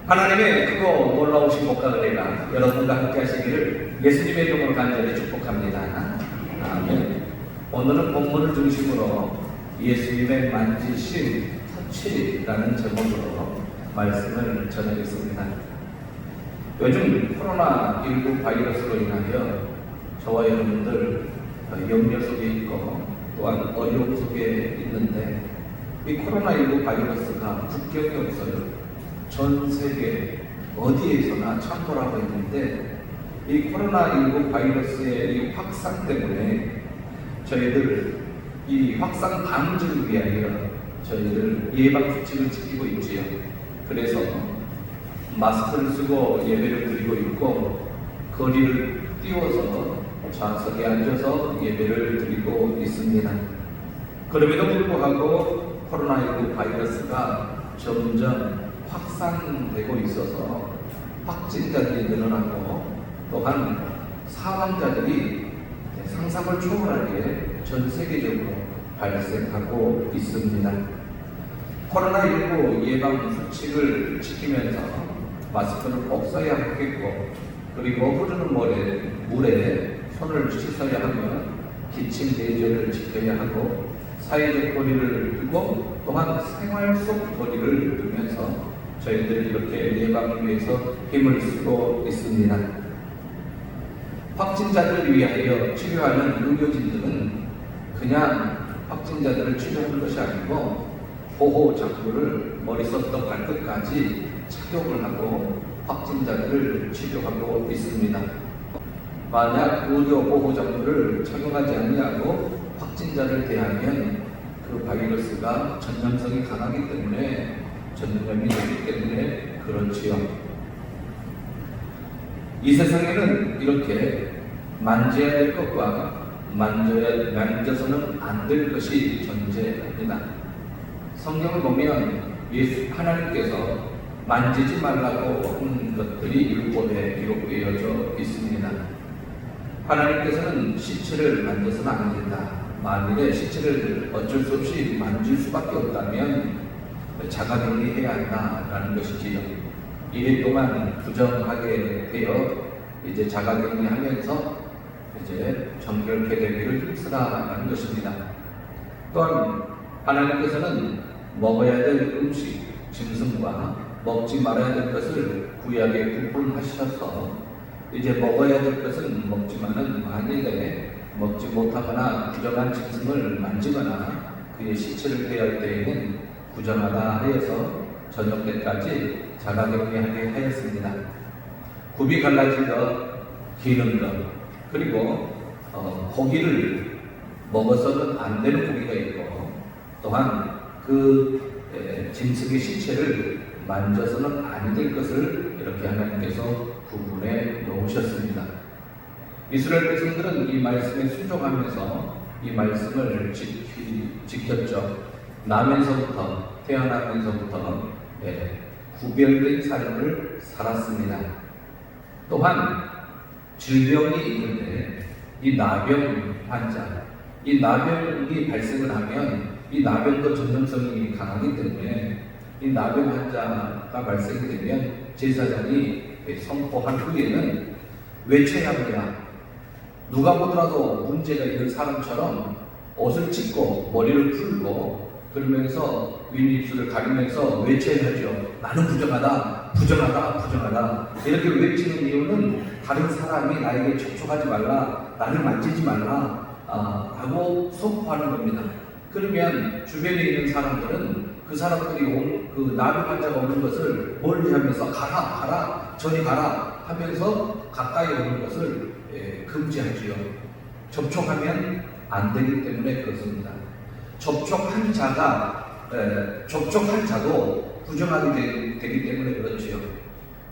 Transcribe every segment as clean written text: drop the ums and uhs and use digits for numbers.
하나님의 크고 놀라우신 복과 은혜가 여러분과 함께 하시기를 예수님의 이름으로 간절히 축복합니다. 아멘. 오늘은 본문을 중심으로 예수님의 만지신 터치라는 제목으로 말씀을 전하겠습니다. 요즘 코로나19 바이러스로 인하여 저와 여러분들 염려 속에 있고 또한 어려움 속에 있는데, 이 코로나19 바이러스가 국경이 없어요. 전 세계 어디에서나 참고하고 있는데, 이 코로나19 바이러스의 이 확산 때문에 저희들 이 확산 방지를 위하여 저희들 예방수칙을 지키고 있지요. 그래서 마스크를 쓰고 예배를 드리고 있고, 거리를 띄워서 좌석에 앉아서 예배를 드리고 있습니다. 그럼에도 불구하고 코로나19 바이러스가 점점 확산되고 있어서 확진자들이 늘어나고, 또한 사망자들이 상상을 초월하게 전 세계적으로 발생하고 있습니다. 코로나19 예방 수칙을 지키면서 마스크를 꼭 써야 하겠고, 그리고 흐르는 물에 손을 씻어야 하며 기침 대절을 지켜야 하고, 사회적 거리를 두고 또한 생활 속 거리를 두면서 저희들 이렇게 예방을 위해서 힘을 쓰고 있습니다. 확진자들을 위하여 치료하는 의료진들은 그냥 확진자들을 치료하는 것이 아니고 보호 장구를 머리부터 발끝까지 착용을 하고 확진자들을 치료하고 있습니다. 만약 의료 보호 장구를 착용하지 아니하고 확진자를 대하면 그 바이러스가 전염성이 강하기 때문에, 전염이 되기 때문에 그렇지요. 이 세상에는 이렇게 만져야 될 것과 만져서는 안 될 것이 존재합니다. 성경을 보면 하나님께서 만지지 말라고 한 것들이 율법에 기록되어져 있습니다. 하나님께서는 시체를 만져서는 안 된다. 만일에 시체를 어쩔 수 없이 만질 수밖에 없다면 자가격리해야 한다라는 것이지요. 1일 동안 부정하게 되어 이제 자가격리하면서 이제 정결케 되기를 힘쓰라라는 것입니다. 또한 하나님께서는 먹어야 될 음식, 짐승과 먹지 말아야 될 것을 구약에 구분하셔서 이제 먹어야 될 것은 먹지만은 만일에 먹지 못하거나 부정한 짐승을 만지거나 그의 시체를 대할 때에는 부정하다 하여서 저녁 때까지 자가격리하게 하였습니다. 굽이 갈라진 것, 기는 것, 그리고 고기를 먹어서는 안 되는 고기가 있고, 또한 그 짐승의 시체를 만져서는 안 될 것을 이렇게 하나님께서 구분해 놓으셨습니다. 이스라엘 백성들은 이 말씀에 순종하면서 이 말씀을 지켰죠. 태어나면서부터 구별된 삶을 살았습니다. 또한 질병이 있는데 이 나병 환자, 이 나병이 발생을 하면 이 나병도 전염성이 강하기 때문에 이 나병 환자가 발생이 되면 제사장이 선포한 후에는 외쳐야 합니다. 누가 보더라도 문제가 있는 사람처럼 옷을 찢고 머리를 풀고 그러면서 윗입술을 가리면서 외쳐야 하죠. 나는 부정하다, 부정하다, 부정하다. 이렇게 외치는 이유는 다른 사람이 나에게 접촉하지 말라, 나를 만지지 말라 하고 선포하는 겁니다. 그러면 주변에 있는 사람들은 그 사람들이 그 나병 환자가 오는 것을 멀리하면서 가라, 저리 가라 하면서 가까이 오는 것을 금지하지요. 접촉하면 안 되기 때문에 그렇습니다. 접촉한 자도 부정하게 되기 때문에 그렇지요.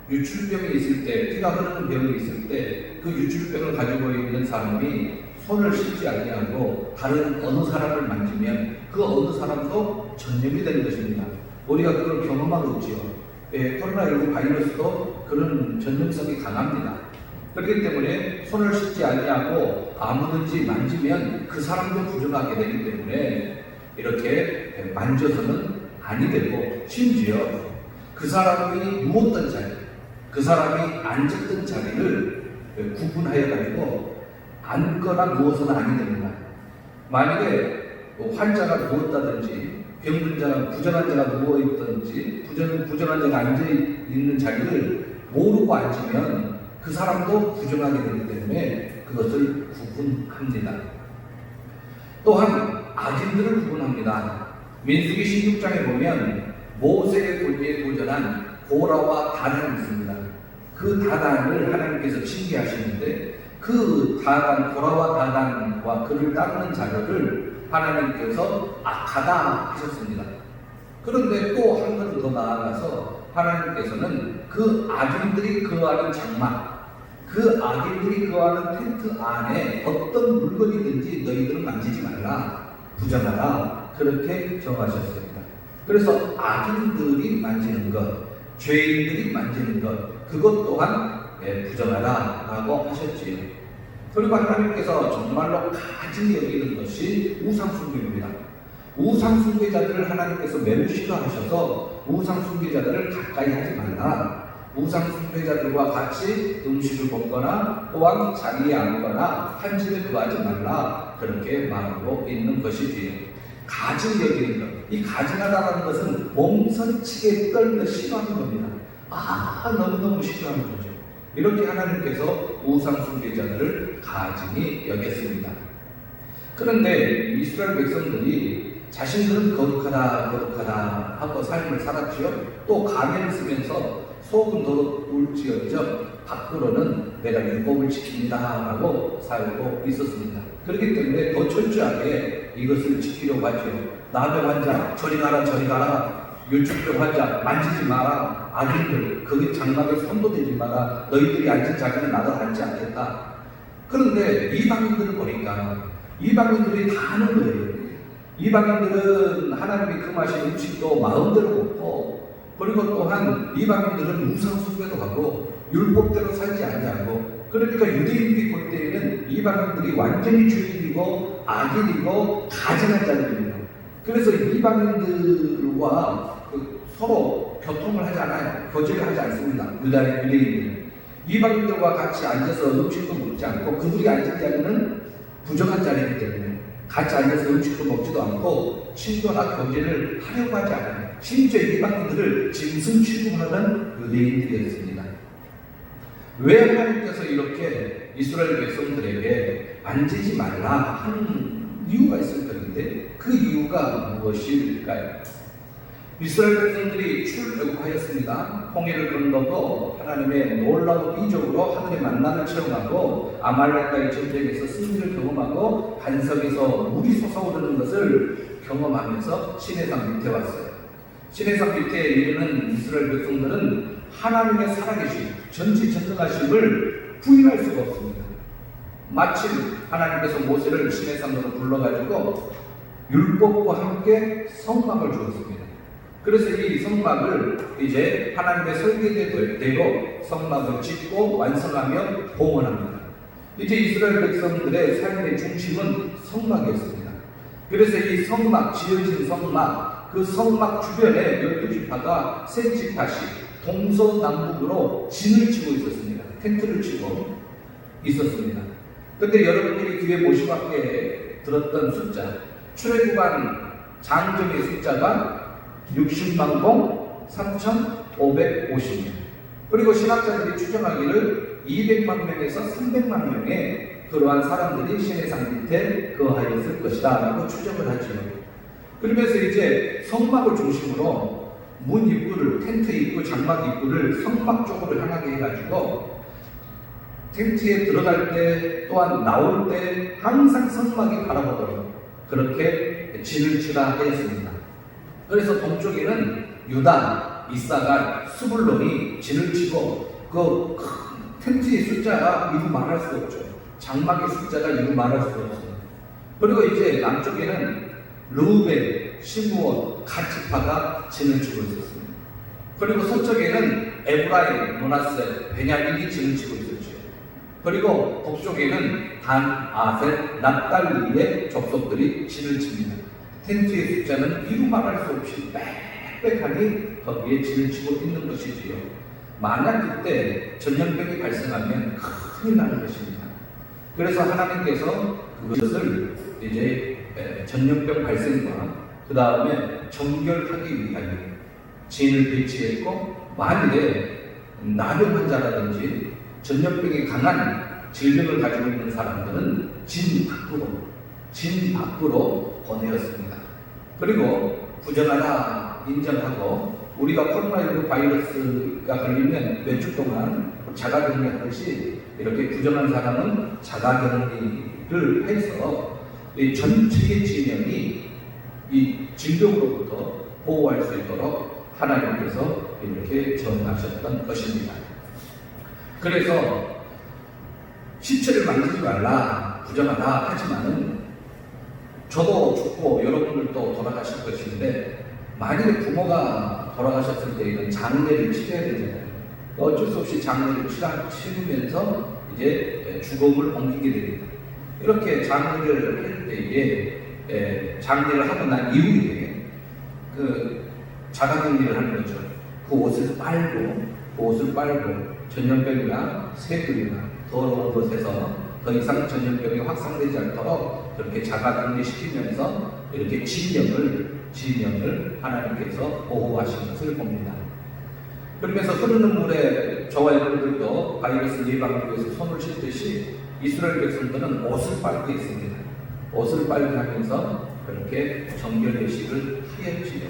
유출병이 있을 때, 피가 흐르는 병이 있을 때 그 유출병을 가지고 있는 사람이 손을 씻지 아니하고 다른 어느 사람을 만지면 그 어느 사람도 전염이 되는 것입니다. 우리가 그걸 경험하고 있지요. 코로나19 바이러스도 그런 전염성이 강합니다. 그렇기 때문에 손을 씻지 아니하고 아무든지 만지면 그 사람도 부정하게 되기 때문에 이렇게 만져서는 아니 되고, 심지어 그 사람이 누웠던 자리, 그 사람이 앉았던 자리를 구분하여 가지고 앉거나 누워서는 아니 됩니다. 만약에 환자가 누웠다든지 병든 자가 부정한 자가 누워 있든지 부정한 자가 앉아 있는 자리를 모르고 앉으면 그 사람도 부정하게 되기 때문에 그것을 구분합니다. 또한 악인들을 구분합니다. 민수기 16장에 보면 모세의 권위에 도전한 고라와 다단이 있습니다. 그 다단을 하나님께서 징계하시는데 그 다단, 고라와 다단과 그를 따르는 자들을 하나님께서 악하다 하셨습니다. 그런데 또 한 걸음 더 나아가서 하나님께서는 그 악인들이 거하는 장막, 그 악인들이 거하는 텐트 안에 어떤 물건이든지 너희들은 만지지 말라, 부정하라, 그렇게 정하셨습니다. 그래서 악인들이 만지는 것, 죄인들이 만지는 것, 그것 또한 부정하라 라고 하셨지요. 그리고 하나님께서 정말로 가증히 여기는 것이 우상숭배입니다. 우상숭배자들을 하나님께서 매우 싫어하셔서 우상숭배자들을 가까이 하지 말라, 우상숭배자들과 같이 음식을 먹거나 또한 자리에 앉거나 한 집에 거하지 말라, 그렇게 말하고 있는 것이지요. 가증 여기는 것, 이 가증하다는 것은 몸서치게 떨며 싫어하는 겁니다. 너무너무 싫어하는 거죠. 이렇게 하나님께서 우상숭배자들을 가증히 여겼습니다. 그런데 이스라엘 백성들이 자신들은 거룩하다 하고 삶을 살았지요. 또 가면을 쓰면서 속은 더러 울지언정 밖으로는 내가 율법을 지킵니다 라고 살고 있었습니다. 그렇기 때문에 더 철저하게 이것을 지키려고 하죠. 나병 환자 저리 가라, 율증병 환자 만지지 마라, 악인들 거기 장막에 손도 대지 마라, 너희들이 앉은 자리는 나도 앉지 않겠다. 그런데 이방인들을 보니까 이방인들이 다 하는 거예요. 이방인들은 하나님이 금하신 음식도 마음대로 먹고, 그리고 또한 이방인들은 우상숭배도 하고 율법대로 살지 않냐고. 그러니까 유대인들이 볼 때에는 이방인들이 완전히 주인이고 악인이고 가증한 자들입니다. 그래서 이방인들과 서로 교통을 하지 않아요. 교제를 하지 않습니다. 유대인들은 이방인들과 같이 앉아서 음식도 먹지 않고, 그들이 앉은 자리는 부정한 자리이기 때문에 같이 앉아서 음식도 먹지도 않고 친도나 교제를 하려고 하지 않아요. 심지어 이방인들을 짐승 취급하는 유대인들이었습니다. 왜 하나님께서 이렇게 이스라엘 백성들에게 만지지 말라 하는 이유가 있을 것인데, 그 이유가 무엇일까요? 이스라엘 백성들이 출애굽하였습니다. 홍해를 건너고 하나님의 놀라운 이적으로 하늘의 만나를 체험하고 아말렉과의 전쟁에서 승리를 경험하고 반석에서 물이 솟아오르는 것을 경험하면서 시내산 밑에 왔어요. 시내산 밑에 이르는 이스라엘 백성들은 하나님의 살아계심, 전지전능하심을 부인할 수가 없습니다. 마침 하나님께서 모세를 시내산으로 불러가지고 율법과 함께 성막을 주었습니다. 그래서 이 성막을 이제 하나님의 설계대로 성막을 짓고 완성하며 봉헌합니다. 이제 이스라엘 백성들의 삶의 중심은 성막이었습니다. 그래서 이 성막, 지어진 성막, 그 성막 주변에 12지파가 세 지파씩 동서남북으로 진을 치고 있었습니다. 텐트를 치고 있었습니다. 그런데 여러분들이 귀에 모시밖에 들었던 숫자, 출애굽한 장정의 숫자가 60만 3,550명. 그리고 신학자들이 추정하기를 200만 명에서 300만 명의 그러한 사람들이 시내산 밑에 거하였을 것이다 라고 추정을 하죠. 그러면서 이제 성막을 중심으로 문 입구를, 텐트 입구, 장막 입구를 성막 쪽으로 향하게 해가지고 텐트에 들어갈 때 또한 나올 때 항상 성막이 바라보도록 그렇게 진을 치라 하였습니다. 그래서 동쪽에는 유다, 이사갈, 스불론이 진을 치고 그 텐트의 숫자가 이루 말할 수 없죠. 장막의 숫자가 이루 말할 수 없습니다. 그리고 이제 남쪽에는 르우벤, 시므온, 갓지파가 진을 치고 있었습니다. 그리고 서쪽에는 에브라임, 므낫세, 베냐민이 진을 치고 있었죠. 그리고 북쪽에는 단, 아셀, 납달리의 족속들이 진을 칩니다. 텐트의 숫자는 이루 말할 수 없이 빽빽하니 거기에 지르치고 있는 것이지요. 만약 그때 전염병이 발생하면 큰일 나는 것입니다. 그래서 하나님께서 그것을 이제 전염병 발생과 그 다음에 정결하기 위하여 진을 배치했고, 만일에 나병 환자라든지 전염병이 강한 질병을 가지고 있는 사람들은 진 밖으로 보내었습니다. 그리고 부정하다 인정하고, 우리가 코로나19 바이러스가 걸리면 몇 주 동안 자가격리하듯이 이렇게 부정한 사람은 자가격리를 해서 이 전체의 진영이 이 질병으로부터 보호할 수 있도록 하나님께서 이렇게 정하셨던 것입니다. 그래서 시체를 만지지 말라, 부정하다 하지만은 저도 죽고 여러분들도 돌아가실 것인데, 만약에 부모가 돌아가셨을 때에는 장례를 치러야 되잖아요. 어쩔 수 없이 장례를 치르면서 이제 죽음을 옮기게 됩니다. 이렇게 장례를 할 때에 장례를 하고 난 이후에 그 자가격리를 하는 거죠. 그 옷을 빨고 전염병이나 새들이나 더러운 곳에서 더 이상 전염병이 확산되지 않도록 그렇게 자가격리시키면서 이렇게 진영을 하나님께서 보호하신 것을 봅니다. 그러면서 흐르는 물에 저와 여러분들도 바이러스 예방을 위해서 손을 씻듯이 이스라엘 백성들은 옷을 빨고 있습니다. 옷을 빨게 하면서 그렇게 정결례식을 하였지요.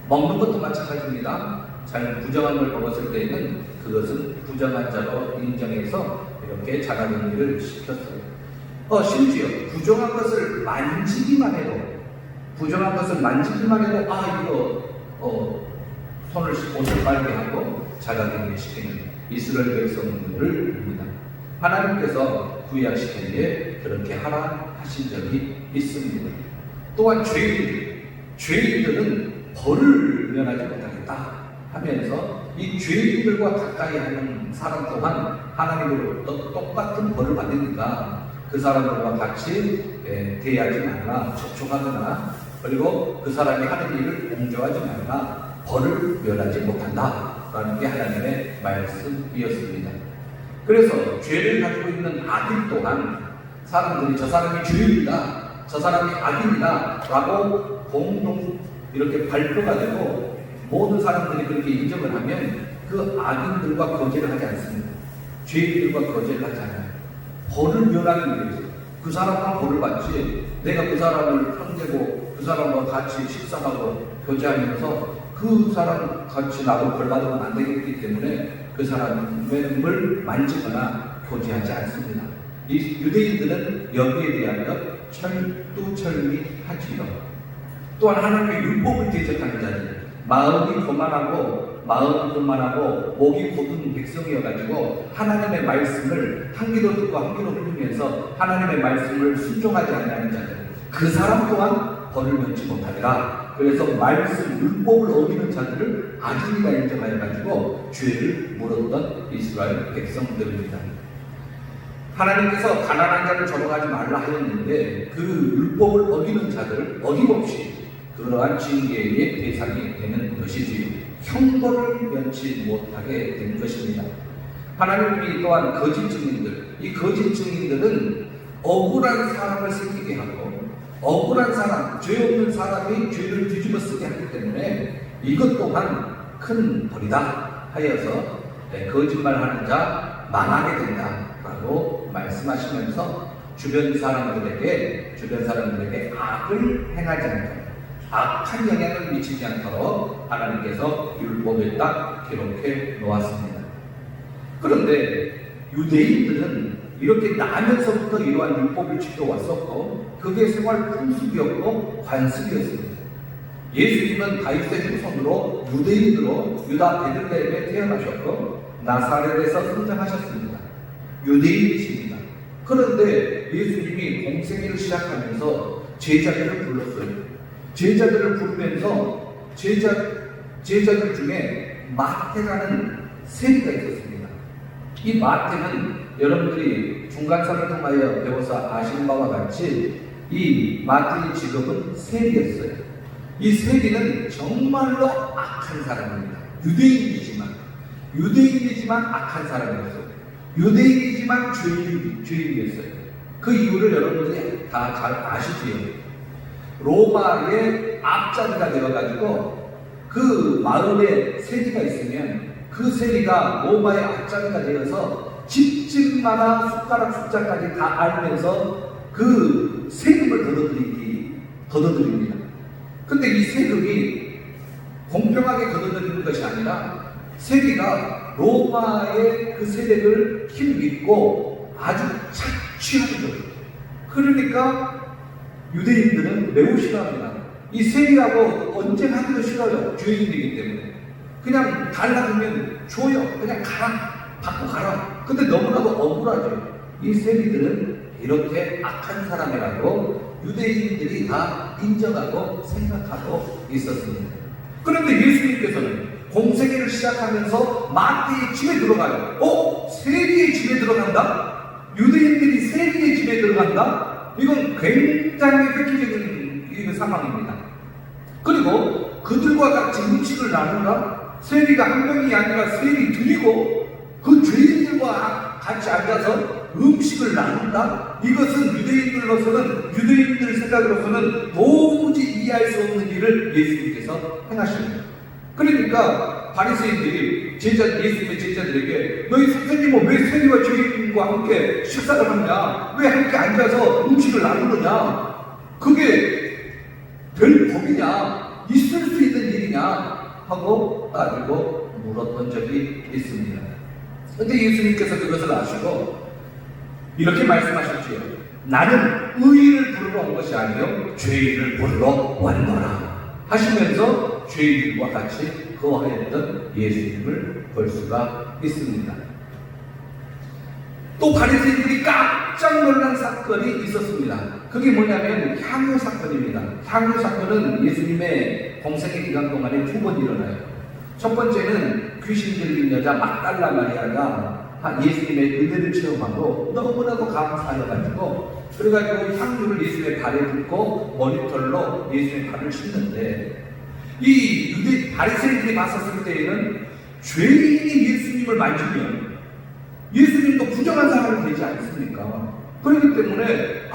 먹는 것도 마찬가지입니다. 잘 부정한 걸 먹었을 때에는 그것은 부정한 자로 인정해서 이렇게 자가격리를 시켰어요. 심지어 부정한 것을 만지기만 해도 이거 옷을 빨게 하고 자가격리 시키는 이스라엘 백성들을 봅니다. 하나님께서 구약시킨 게 그렇게 하라 하신 적이 있습니다. 또한 죄인들은 벌을 면하지 못하겠다 하면서 이 죄인들과 가까이 하는 사람 또한 하나님으로부터 똑같은 벌을 받으니까 그 사람들과 같이 대하지 말라, 접촉하거나, 그리고 그 사람이 하는 일을 공조하지 말라, 벌을 면하지 못한다라는 게 하나님의 말씀이었습니다. 그래서 죄를 가지고 있는 악인 또한 사람들이 저 사람이 죄인이다, 저 사람이 악인이다 라고 공동 이렇게 발표가 되고 모든 사람들이 그렇게 인정을 하면 그 악인들과 거절을 하지 않습니다. 죄인들과 거절을 하지 않아요. 벌을 면하기 위해서 그 사람과 벌을 받지, 내가 그 사람을 형제고 그 사람과 같이 식사하고 교제하면서 그 사람 같이 나도 벌 받으면 안 되겠기 때문에 그 사람을 만지거나 교제하지 않습니다. 이 유대인들은 여기에 대하여 철두철미하지요. 또한 하나님의 율법을 대적하는 자들, 마음이 교만하고 목이 곧은 백성이어가지고 하나님의 말씀을 한 귀로 듣고 한 귀로 들으면서 하나님의 말씀을 순종하지 않는 자들, 그 사람 또한 벌을 면치 못하리라. 그래서 말씀, 율법을 어기는 자들을 악인이라 인정하여가지고 죄를 물었던 이스라엘 백성들입니다. 하나님께서 가난한 자를 조롱하지 말라 하였는데 그 율법을 어기는 자들을 어김없이 그러한 징계의 대상이 되는 것이지요. 형벌을 면치 못하게 된 것입니다. 하나님이 또한 거짓 증인들, 이 거짓 증인들은 억울한 사람을 새기게 하고 억울한 사람, 죄 없는 사람이 죄를 뒤집어 쓰게 하기 때문에 이것 또한 큰 벌이다 하여서 거짓말하는 자 망하게 된다라고 말씀하시면서 주변 사람들에게 악을 행하지 않도록, 악한 영향을 미치지 않도록 하나님께서 율법에 딱 기록해 놓았습니다. 그런데 유대인들은 이렇게 나면서부터 이러한 율법을 지켜왔었고 그게 생활 풍습이었고 관습이었습니다. 예수님은 다윗의 후손으로 유대인으로 유다 베들레헴에 태어나셨고 나사렛에서 성장하셨습니다. 유대인이십니다. 그런데 예수님이 공생애를 시작하면서 제자들을 불렀어요. 제자들을 부르면서 제자들 중에 마태라는 세리가 있었습니다. 이 마태는 여러분들이 중간사를 통하여 배워서 아시는 바와 같이 이 마태의 직업은 세리였어요. 이 세리는 정말로 악한 사람입니다. 유대인이지만 악한 사람이었어요. 유대인이지만 죄인이었어요. 그 이유를 여러분들이 다 잘 아시지요. 로마의 앞자리가 되어가지고 그 마을에 세리가 있으면 그 세리가 로마의 앞자리가 되어서 집집마다 숟가락 숫자까지 다 알면서 그 세금을 걷어들입니다. 근데 이 세금이 공평하게 걷어들이는 것이 아니라 세리가 로마의 그 세력을 힘입고 아주 착취하는 거예요. 그러니까 유대인들은 매우 싫어합니다. 이 세리하고 언제나 하기도 싫어요. 죄인이기 때문에. 그냥 달라주면 줘요. 그냥 가라. 받고 가라. 근데 너무나도 억울하죠. 이 세리들은 이렇게 악한 사람이라고 유대인들이 다 인정하고 생각하고 있었습니다. 그런데 예수님께서는 공생애를 시작하면서 마태의 집에 들어가요. 세리의 집에 들어간다? 유대인들이 세리의 집에 들어간다? 이건 굉장히 획기적인 상황입니다. 그리고 그들과 같이 음식을 나눈다? 세리가 한 명이 아니라 세리 둘이고 그 죄인들과 같이 앉아서 음식을 나눈다? 이것은 유대인들 생각으로서는 도무지 이해할 수 없는 일을 예수님께서 행하십니다. 그러니까 바리새인들이 예수님의 제자들에게 너희 선생님은 왜 세리와 죄인과 함께 식사를 하느냐? 왜 함께 앉아서 음식을 나누느냐? 그게 별 법이냐? 있을 수 있는 일이냐? 하고 따지고 물었던 적이 있습니다. 그런데 예수님께서 그것을 아시고 이렇게 말씀하셨지요. 나는 의인을 부르러 온 것이 아니요 죄인을 부르러 왔노라 하시면서 죄인들과 같이 거하였던 예수님을 볼 수가 있습니다. 또 바리새인들이 깜짝 놀란 사건이 있었습니다. 그게 뭐냐면 향유 사건입니다. 향유 사건은 예수님의 공생애 기간 동안에 두 번 일어나요. 첫 번째는 귀신 들린 여자 막달라 마리아가 예수님의 은혜를 체험하고 너무나도 감사해가지고 그래가지고 향유를 예수님의 발에 붓고 머리털로 예수님의 발을 씻는데 이 바리새인들이 봤었을 때에는 죄인이 예수님을 만지면 예수님도 부정한 사람이 되지 않습니까? 그렇기 때문에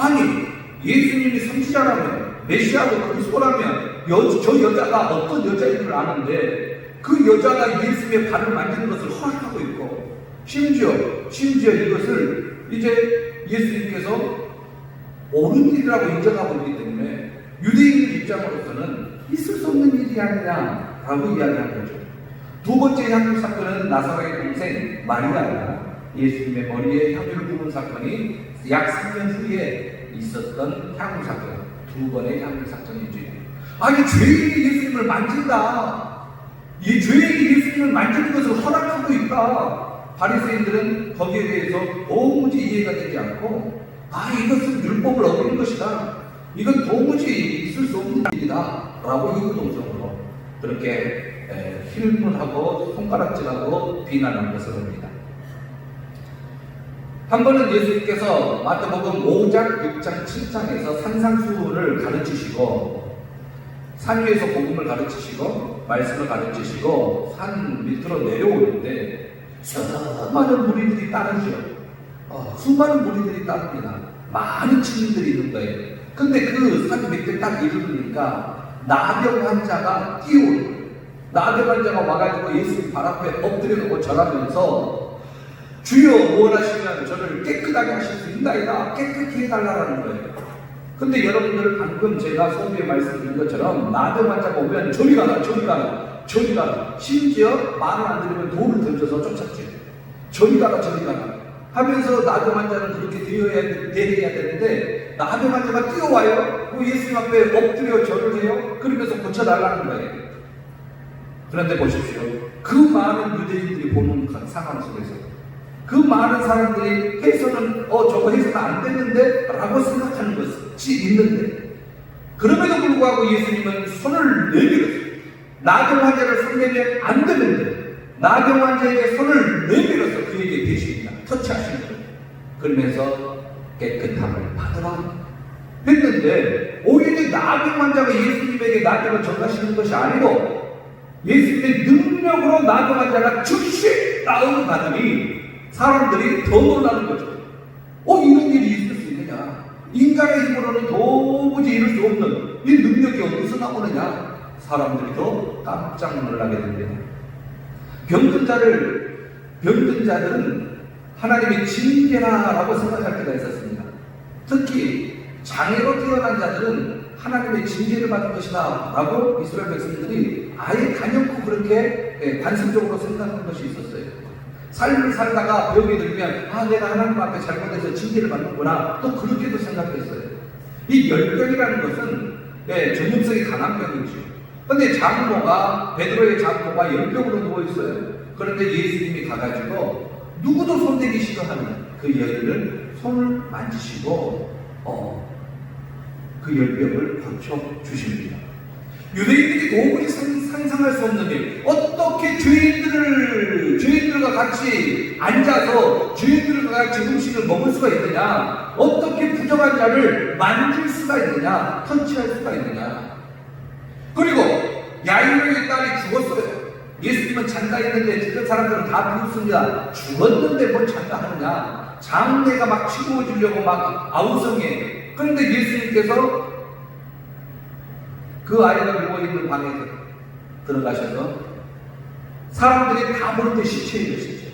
예수님이 선지자라면 메시아고 그리스도라면 저 여자가 어떤 여자인 줄 아는데 그 여자가 예수님의 발을 만지는 것을 허락하고 있고 심지어 이것을 이제 예수님께서 옳은 일이라고 인정하고 있기 때문에 유대인들 입장으로서는 있을 수 없는 일이 아니냐라고 이야기한 거죠. 두 번째 향유 사건은 나사렛의 동생 마리아가 예수님의 머리에 향유를 부은 사건이 약 3년 후에 있었던 향유 사건. 두 번의 향유 사건이죠. 죄인이 예수님을 만진다. 이 죄인이 예수님을 만지는 것을 허락하고 있다. 바리새인들은 거기에 대해서 도무지 이해가 되지 않고 이것은 율법을 어기는 것이다. 이건 도무지 있을 수 없는 일이다. 라고 이구동성으로 그렇게 힐문하고 손가락질하고 비난한 것을 합니다. 한 번은 예수님께서 마태복음 5장, 6장, 7장에서 산상수훈을 가르치시고 산 위에서 복음을 가르치시고 말씀을 가르치시고 산 밑으로 내려오는데 수많은 무리들이 따르죠. 수많은 무리들이 따릅니다. 많은 증인들이 있는 거예요. 근데 그 산 밑에 딱 이르니까 나병 환자가 뛰어오는 거예요. 나병 환자가 와가지고 예수님 발 앞에 엎드려놓고 절하면서 주여 원하시면 저를 깨끗하게 하실 수 있나이다. 깨끗히 해달라는 거예요. 근데 여러분들 방금 제가 소비에 말씀드린 것처럼 나병 환자가 오면 저리 가라. 심지어 말을 안 들으면 돌을 던져서 쫓았죠. 저리 가라. 하면서 나병 환자는 그렇게 대해야 되는데 나병 환자가 뛰어와요. 예수님 앞에 엎드려 절을 해요. 그러면서 고쳐달라는 거예요. 그런데 보십시오. 그 많은 유대인들이 보는 상황 속에서 그 많은 사람들이 해서는 저거 해서는 안 되는데 라고 생각하는 것이 있는데 그럼에도 불구하고 예수님은 손을 내밀었어요. 나병 환자를 손내면 안 되는데 나병 환자에게 손을 내밀어서 그에게 대신이나 터치하시는 거예요. 그러면서 깨끗함을 받으라 했는데 오히려 나병 환자가 예수님에게 나병을 전가시키는 것이 아니고 예수님의 능력으로 나병 환자가 즉시 나음을 받으니 사람들이 더 놀라는 거죠. 이런 일이 있을 수 있느냐? 인간의 힘으로는 도무지 이룰 수 없는 이 능력이 어디서 나오느냐? 사람들이 더 깜짝 놀라게 됩니다. 병든 자들은 하나님의 징계라고 생각할 때가 있었습니다. 특히 장애로 태어난 자들은 하나님의 징계를 받은 것이다 라고 이스라엘 백성들이 아예 단연코 그렇게 관습적으로 생각한 것이 있었어요. 삶을 살다가 병이 들면 내가 하나님 앞에 잘못해서 징계를 받는구나, 또 그렇게도 생각했어요. 이 열병이라는 것은 전염성이 강한 병이죠. 그런데 베드로의 장모가 열병으로 누워있어요. 그런데 예수님이 가가지고 누구도 손대기 싫어하는 그 여인을 손을 만지시고 그 열병을 고쳐주십니다. 유대인들이 도무지 상상할 수 없는 일, 어떻게 죄인들과 같이 앉아서 죄인들과 같이 음식을 먹을 수가 있느냐, 어떻게 부정한 자를 만질 수가 있느냐, 터치할 수가 있느냐. 그리고 야이로의 딸이 죽었어요. 예수님은 장가했는데 주변 사람들은 다 비웃습니다. 죽었는데 뭘 장가하느냐. 장례가 막 치부어지려고 막 아우성해. 그런데 예수님께서 그 아이가 누워있는 방에 들어가셔서 사람들이 다 보는데 시체예요, 시체.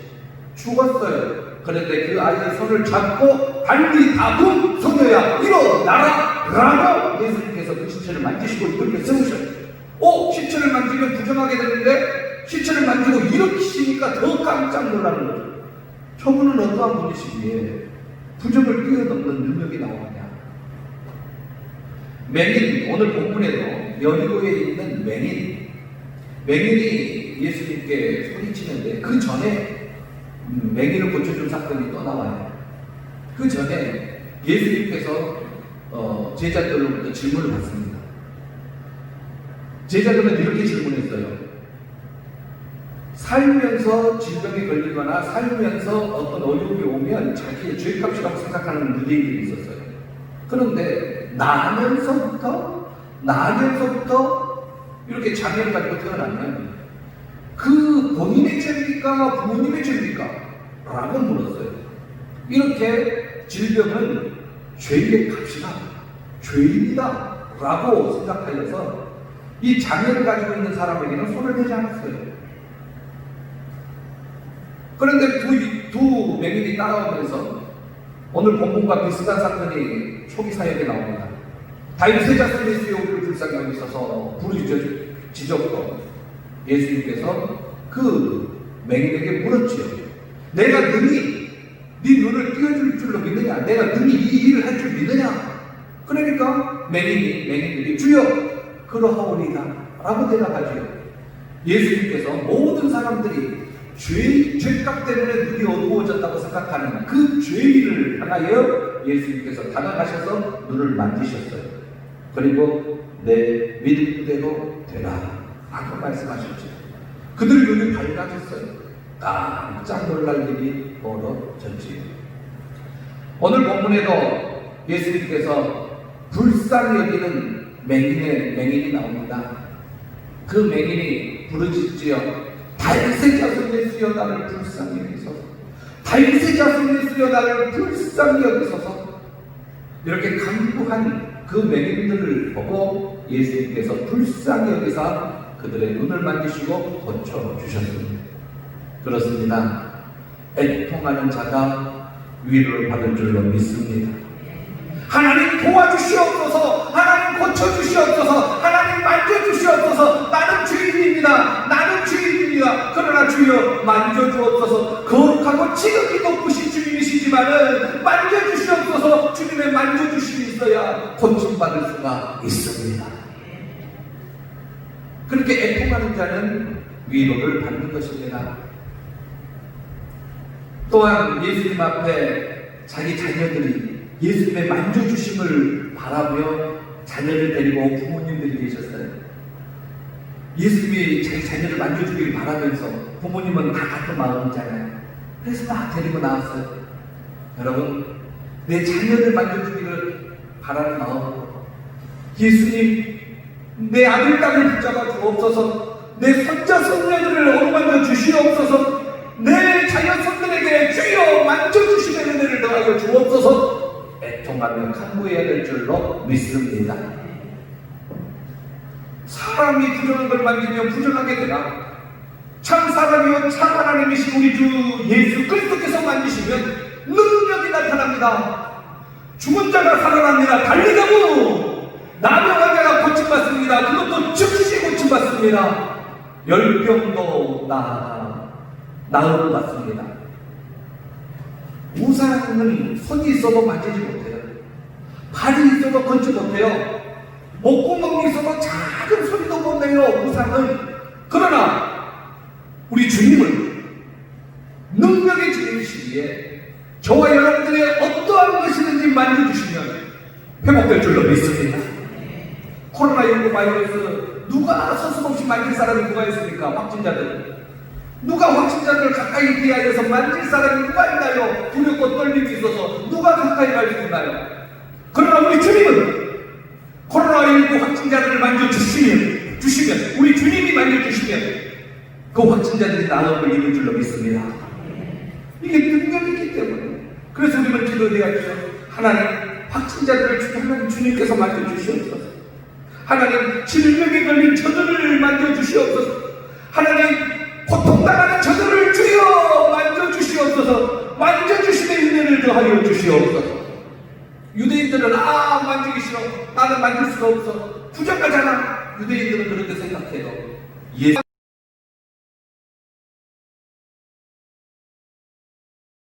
죽었어요. 그런데 그 아이의 손을 잡고 발리 다붕 소녀야 일어나라 라고 예수님께서 그 시체를 만지시고 이렇게 세우셨어요. 시체를 만지면 부정하게 되는데 시체를 만지고 일으키시니까 더 깜짝 놀라는 거죠. 저분은 어떠한 분이시기에 부정을 뛰어넘는 능력이 나오느냐. 맹인, 오늘 본문에도 여리고에 있는 맹인이 예수님께 소리치는데 그 전에 맹인을 고쳐준 사건이 또 나와요. 그 전에 예수님께서 제자들로부터 질문을 받습니다. 제자들은 이렇게 질문했어요. 살면서 질병에 걸리거나 살면서 어떤 어려움이 오면 자기의 죄값이라고 생각하는 유대인들이 있었어요. 그런데 나면서부터 이렇게 장애를 가지고 태어나면 그 본인의 죄입니까? 부모님의 죄입니까? 라고 물었어요. 이렇게 질병은 죄의 값이다, 죄입니다 라고 생각하여서 이 장애를 가지고 있는 사람에게는 손을 대지 않았어요. 그런데 두 맹인이 따라오면서 오늘 본문과 비슷한 사건이 초기 사역에 나옵니다. 다윗의 자손 예수의 오기를 불쌍히 여기셔서 부르짖었고 예수님께서 그 맹인에게 물었지요. 내가 능히 네 눈을 띄워줄 줄로 믿느냐? 내가 능히 이 일을 할 줄 믿느냐? 그러니까 맹인들이 주여 그러하오리다 라고 대답하지요. 예수님께서 모든 사람들이 죄값 때문에 눈이 어두워졌다고 생각하는 그 죄인을 향하여 예수님께서 다가가셔서 눈을 만지셨어요. 그리고 내 믿음대로 되라 라고 말씀하셨죠. 그들의 눈이 밝아졌어요. 깜짝 놀랄 일이 벌어졌지요. 오늘 본문에도 예수님께서 불쌍히 여기는 맹인이 나옵니다. 그 맹인이 부르짖지요. 다윗의 자손 예수여 나를 불쌍히 여기소서. 다윗의 자손 예수여 나를 불쌍히 여기소서. 이렇게 간구한 그 맹인들을 보고 예수님께서 불쌍히 여기사 그들의 눈을 만지시고 고쳐주셨습니다. 그렇습니다. 애통하는 자가 위로를 받을 줄로 믿습니다. 하나님 도와주시옵소서, 하나님 고쳐주시옵소서, 하나님 만져주시옵소서. 나는 죄인입니다. 그러나 주여 만져주옵소서. 거룩하고 지극히 높으신 주님이시지만은 만져주시옵소서. 주님의 만져주심이 있어야 고침받을 수가 있습니다. 그렇게 애통하는 자는 위로를 받는 것입니다. 또한 예수님 앞에 자기 자녀들이 예수님의 만져주심을 바라며 자녀를 데리고 부모님들이 계셨어요. 예수님이 자기 자녀를 만져주기를 바라면서 부모님은 다 같은 마음이잖아요. 그래서 막 데리고 나왔어요. 여러분, 내 자녀를 만져주기를 바라는 마음으로 예수님, 내 아들 딸을 붙잡아 주옵소서. 내 손자 손녀들을 어루만져 주시옵소서. 내 자녀손들에게 주여 만져주시는 은혜를 더하여 주옵소서. 애통하며 간구해야 될 줄로 믿습니다. 사람이 부정한 걸 만지면 부정하게 되나, 참 사람이요 참 하나님이신 우리 주 예수 그리스도께서 만지시면 능력이 나타납니다. 죽은 자가 살아납니다. 달리가고 나병한 자가 고침받습니다. 그것도 즉시 고침받습니다. 열병도 나음을 받습니다. 우상은 손이 있어도 만지지 못해요. 발이 있어도 걷지 못해요. 목구멍이 있어도 작은 소리도 못 내요. 우상은. 그러나 우리 주님은 능력의 주님이시기에 저와 여러분들의 어떠한 것이든지 만져주시면 회복될 줄로 믿습니다. 코로나19 바이러스 누가 서슴없이 만질 사람이 누가 있습니까? 확진자들. 누가 확진자들 가까이 대하여서 만질 사람이 누가 있나요? 두렵고 떨림이 있어서 누가 가까이 갈 수 있나요? 그러나 우리 주님은 코로나19 확진자들을 만져주시면 우리 주님이 만져주시면 그 확진자들이 나음을 입을 줄로 믿습니다. 이게 능력이기 때문에. 그래서 우리는 기도해야죠. 하나님, 확진자들을 하나님 주님께서 만져주시옵소서. 하나님, 질병에 걸린 저들을 만져주시옵소서. 하나님, 고통당하는 저들을 주여 만져주시옵소서. 만져주심의 은혜를 더하여 주시옵소서. 유대인들은 만지기 싫어. 나는 만질 수가 없어. 부정하잖아. 유대인들은 그렇게 생각해요. 예수